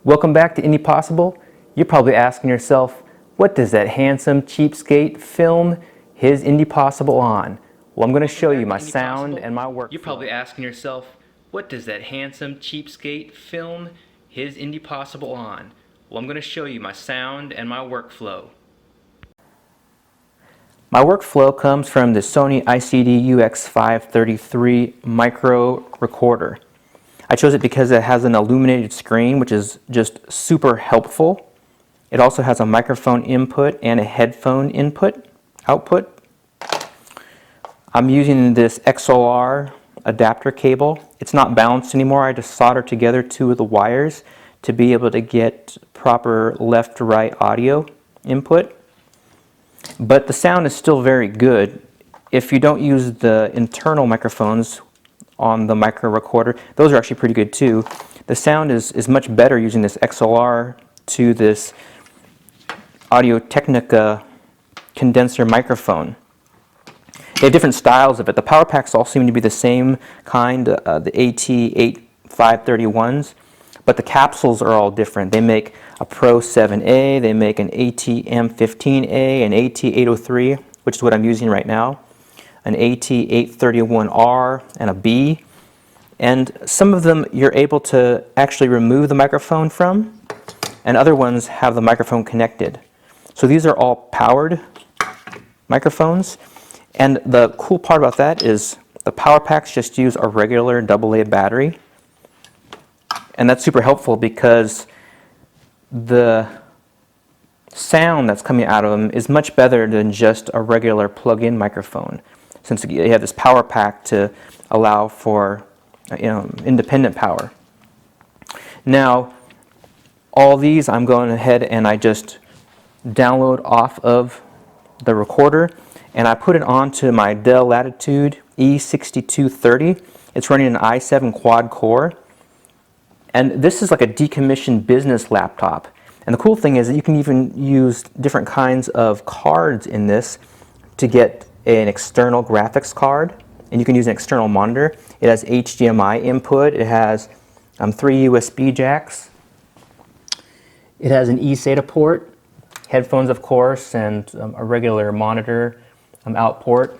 Welcome back to Indie Possible. You're probably asking yourself, what does that handsome cheapskate film his Indie Possible on? Well, I'm going to show you my sound and my workflow. You're probably asking yourself, what does that handsome cheapskate film his Indie Possible on? Well, I'm going to show you my sound and my workflow. My workflow comes from the Sony ICD UX533 micro recorder. I chose it because it has an illuminated screen, which is just super helpful. It also has a microphone input and a headphone output. I'm using this XLR adapter cable. It's not balanced anymore. I just soldered together two of the wires to be able to get proper left-right audio input. But the sound is still very good. If you don't use the internal microphones on the micro recorder, those are actually pretty good too. The sound is much better using this XLR to this Audio-Technica condenser microphone. They have different styles of it. The power packs all seem to be the same kind, the AT8531s, but the capsules are all different. They make a Pro 7A, they make an AT-M15A, an AT803, which is what I'm using right now, an AT831R, and a B. And some of them you're able to actually remove the microphone from, and other ones have the microphone connected. So these are all powered microphones. And the cool part about that is the power packs just use a regular AA battery. And that's super helpful because the sound that's coming out of them is much better than just a regular plug-in microphone, since you have this power pack to allow for independent power. Now, all these I'm going ahead and I just download off of the recorder, and I put it onto my Dell Latitude E6230. It's running an i7 quad core. And this is like a decommissioned business laptop. And the cool thing is that you can even use different kinds of cards in this to get an external graphics card. And you can use an external monitor. It has HDMI input. It has 3 USB jacks. It has an eSATA port, headphones of course, and a regular monitor out port.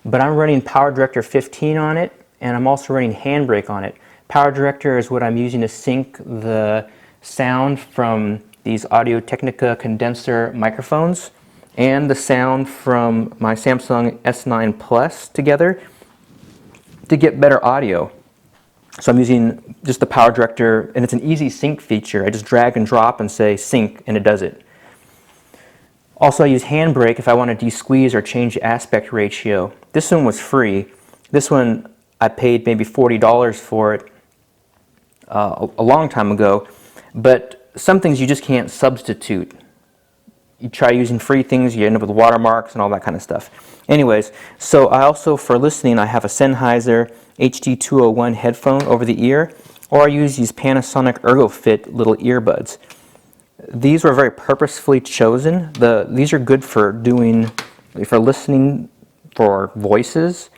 But I'm running PowerDirector 15 on it, and I'm also running Handbrake on it. PowerDirector is what I'm using to sync the sound from these Audio-Technica condenser microphones and the sound from my Samsung S9 Plus together to get better audio. So I'm using just the PowerDirector, and it's an easy sync feature. I just drag and drop and say sync, and it does it. Also, I use Handbrake if I want to de-squeeze or change the aspect ratio. This one was free. This one I paid maybe $40 for it a long time ago, but some things you just can't substitute. You try using free things, you end up with watermarks and all that kind of stuff. Anyways, so I also, for listening, I have a Sennheiser HD201 headphone over the ear, or I use these Panasonic ErgoFit little earbuds. These were very purposefully chosen. These are good for listening for voices.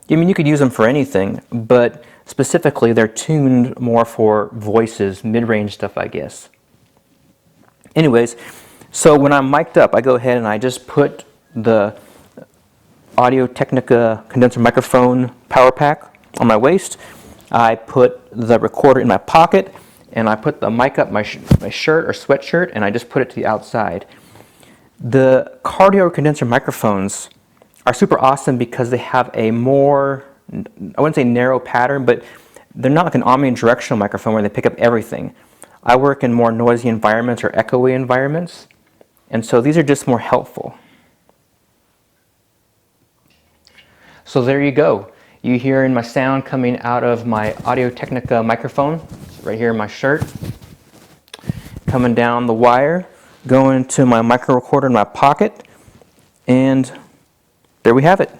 I mean, you could use them for anything, but specifically they're tuned more for voices, mid-range stuff, I guess. Anyways, so when I'm mic'd up, I go ahead and I just put the Audio-Technica condenser microphone power pack on my waist. I put the recorder in my pocket, and I put the mic up my shirt or sweatshirt, and I just put it to the outside. The Cardio condenser microphones are super awesome because they have a more, I wouldn't say narrow pattern, but they're not like an omnidirectional microphone where they pick up everything. I work in more noisy environments or echoey environments, and so these are just more helpful. So there you go. You hear in my sound coming out of my Audio-Technica microphone, right here in my shirt, coming down the wire, going to my micro recorder in my pocket, and there we have it.